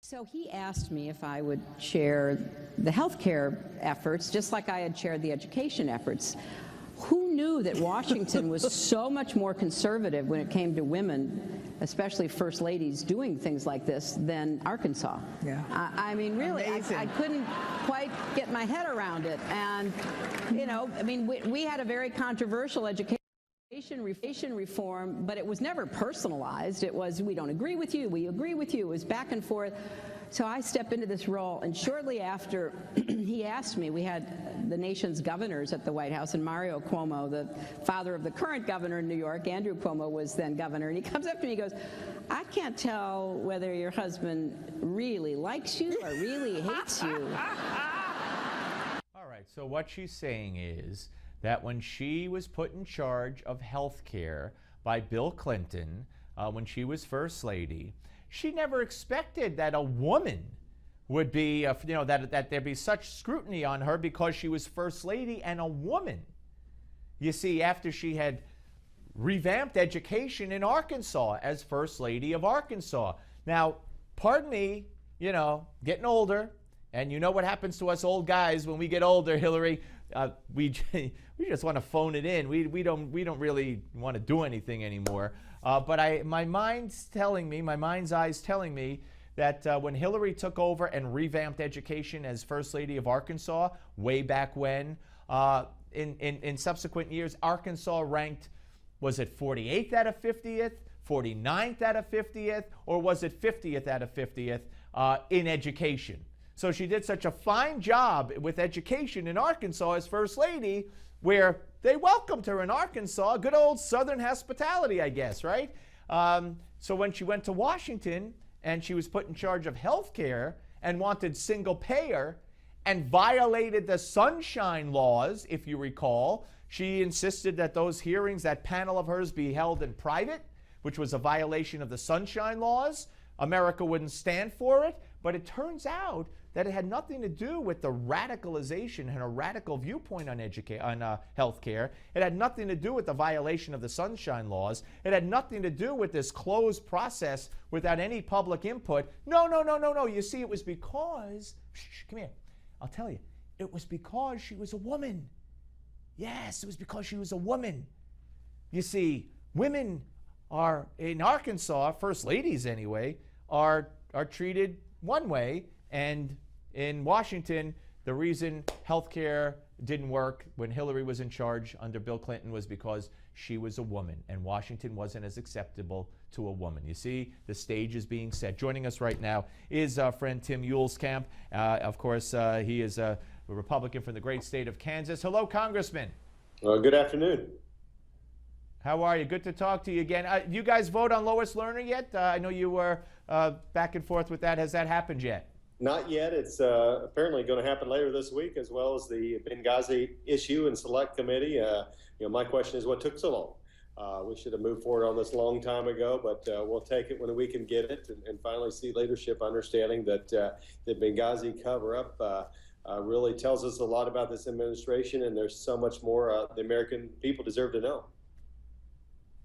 So he asked me if I would chair the healthcare efforts, just like I had chaired the education efforts. Who knew that Washington was so much more conservative when it came to women, especially first ladies, doing things like this than Arkansas? Yeah. I mean, really, I couldn't quite get my head around it. And, you know, I mean, we had a very controversial education reform, but it was never personalized. It was, we don't agree with you, we agree with you. It was back and forth. So I stepped into this role, and shortly after he asked me, we had the nation's governors at the White House, and Mario Cuomo, the father of the current governor in New York, Andrew Cuomo, was then governor, and he comes up to me and he goes, I can't tell whether your husband really likes you or really hates you. All right, so what she's saying is that when she was put in charge of health care by Bill Clinton, when she was First Lady, she never expected that a woman would be, that there'd be such scrutiny on her because she was First Lady and a woman. You see, after she had revamped education in Arkansas as First Lady of Arkansas. Now, pardon me, getting older, and you know what happens to us old guys when we get older, Hillary. We just want to phone it in. We don't really want to do anything anymore. But my mind's eyes telling me that when Hillary took over and revamped education as First Lady of Arkansas way back when, in subsequent years, Arkansas ranked, was it 48th out of 50th, 49th out of 50th, or was it 50th out of 50th in education? So she did such a fine job with education in Arkansas as First Lady, where they welcomed her in Arkansas. Good old Southern hospitality, I guess, right? So when she went to Washington and she was put in charge of health care and wanted single payer and violated the Sunshine Laws, if you recall, she insisted that those hearings, that panel of hers, be held in private, which was a violation of the Sunshine Laws. America wouldn't stand for it, but it turns out that it had nothing to do with the radicalization and a radical viewpoint on health care. It had nothing to do with the violation of the Sunshine Laws. It had nothing to do with this closed process without any public input. No. You see, it was because, come here, I'll tell you, it was because she was a woman. Yes, it was because she was a woman. You see, women are, in Arkansas, First Ladies anyway, are treated one way, and in Washington, the reason health care didn't work when Hillary was in charge under Bill Clinton was because she was a woman, and Washington wasn't as acceptable to a woman. You see, the stage is being set. Joining us right now is our friend Tim Huelskamp. Of course, he is a Republican from the great state of Kansas. Hello, Congressman. Good afternoon. How are you? Good to talk to you again. You guys vote on Lois Lerner yet? I know you were back and forth with that. Has that happened yet? Not yet. It's apparently going to happen later this week, as well as the Benghazi issue and select committee. My question is, what took so long? We should have moved forward on this a long time ago, but we'll take it when we can get it, and finally see leadership understanding that the Benghazi cover-up really tells us a lot about this administration, and there's so much more the American people deserve to know.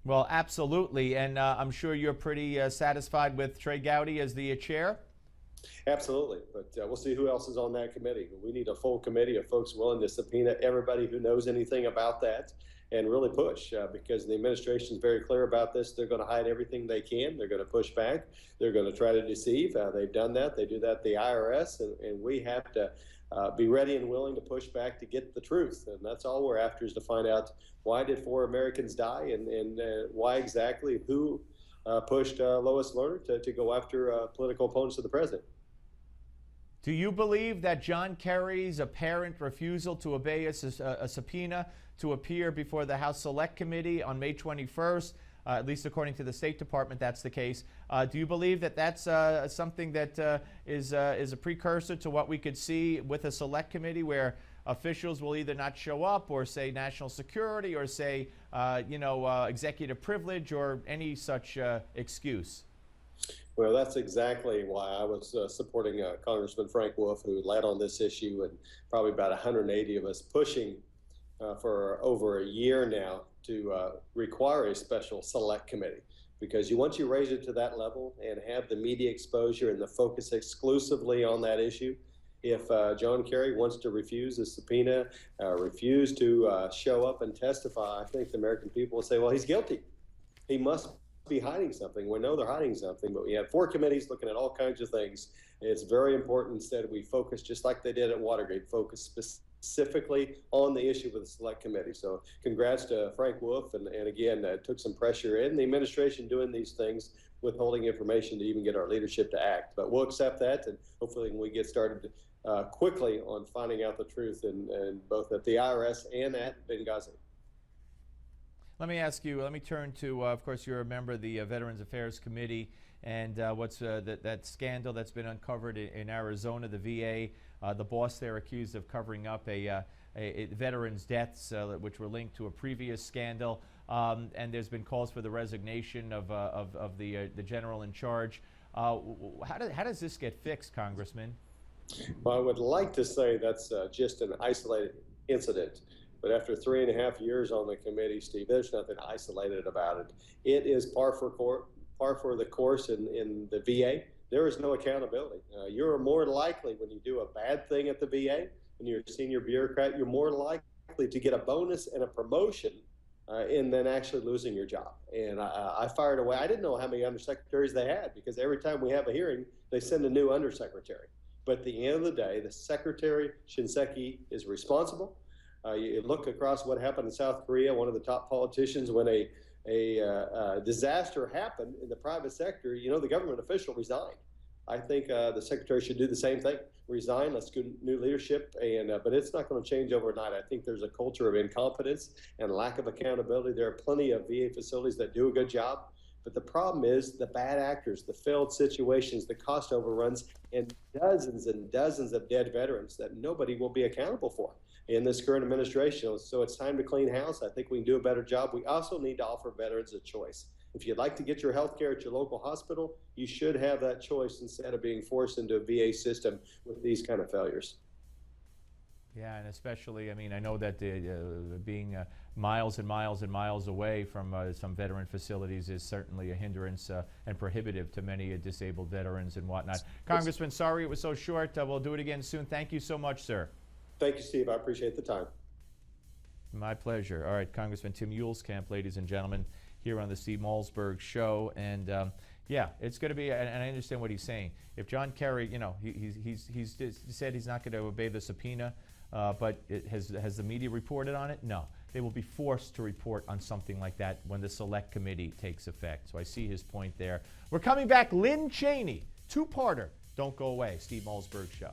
Well, absolutely, and I'm sure you're pretty satisfied with Trey Gowdy as the chair. Absolutely, but we'll see who else is on that committee. We need a full committee of folks willing to subpoena everybody who knows anything about that and really push, because the administration is very clear about this. They're going to hide everything they can. They're going to push back. They're going to try to deceive. They've done that. They do that at the IRS, and we have to be ready and willing to push back to get the truth. And that's all we're after, is to find out, why did 4 Americans die, and why exactly, who pushed Lois Lerner to go after political opponents of the president. Do you believe that John Kerry's apparent refusal to obey a subpoena to appear before the House Select Committee on May 21st, at least according to the State Department, that's the case? Do you believe that that's something that is a precursor to what we could see with a Select Committee, where officials will either not show up, or say national security, or say executive privilege, or any such excuse? Well, that's exactly why I was supporting Congressman Frank Wolf, who led on this issue, and probably about 180 of us pushing for over a year now to require a special select committee, because once you raise it to that level and have the media exposure and the focus exclusively on that issue, if John Kerry wants to refuse a subpoena, refuse to show up and testify, I think the American people will say, well, he's guilty. He must be hiding something. We know they're hiding something, but we have 4 committees looking at all kinds of things. It's very important instead we focus, just like they did at Watergate, focus specifically on the issue with the select committee. So congrats to Frank Wolf, and again, took some pressure in the administration doing these things, withholding information to even get our leadership to act. But we'll accept that, and hopefully we get started quickly on finding out the truth, in both at the IRS and at Benghazi. Let me ask you, let me turn to, of course, you're a member of the Veterans Affairs Committee, and what's that scandal that's been uncovered in Arizona, the VA, the boss there accused of covering up a veterans' deaths, which were linked to a previous scandal, and there's been calls for the resignation of the general in charge. How does this get fixed, Congressman? Well, I would like to say that's just an isolated incident. But after 3.5 years on the committee, Steve, there's nothing isolated about it. It is par for the course in the VA. There is no accountability. You're more likely, when you do a bad thing at the VA, when you're a senior bureaucrat, you're more likely to get a bonus and a promotion than actually losing your job. And I fired away. I didn't know how many undersecretaries they had, because every time we have a hearing, they send a new undersecretary. But at the end of the day, the Secretary Shinseki is responsible. You look across what happened in South Korea, one of the top politicians, when a disaster happened in the private sector, the government official resigned. I think the secretary should do the same thing. Resign, let's get new leadership, but it's not going to change overnight. I think there's a culture of incompetence and lack of accountability. There are plenty of VA facilities that do a good job, but the problem is the bad actors, the failed situations, the cost overruns, and dozens of dead veterans that nobody will be accountable for in this current administration. So it's time to clean house. I think we can do a better job. We also need to offer veterans a choice. If you'd like to get your health care at your local hospital, you should have that choice instead of being forced into a VA system with these kind of failures. Yeah, and especially, I mean, I know that being miles and miles and miles away from some veteran facilities is certainly a hindrance and prohibitive to many disabled veterans and whatnot. Congressman, sorry it was so short. We'll do it again soon. Thank you so much, sir. Thank you, Steve. I appreciate the time. My pleasure. All right, Congressman Tim Huelskamp, ladies and gentlemen, here on the Steve Malzberg Show. And yeah, it's going to be, and I understand what he's saying. If John Kerry, he's said he's not going to obey the subpoena, but has the media reported on it? No. They will be forced to report on something like that when the Select Committee takes effect. So I see his point there. We're coming back. Lynn Cheney, two-parter. Don't go away. Steve Malzberg Show.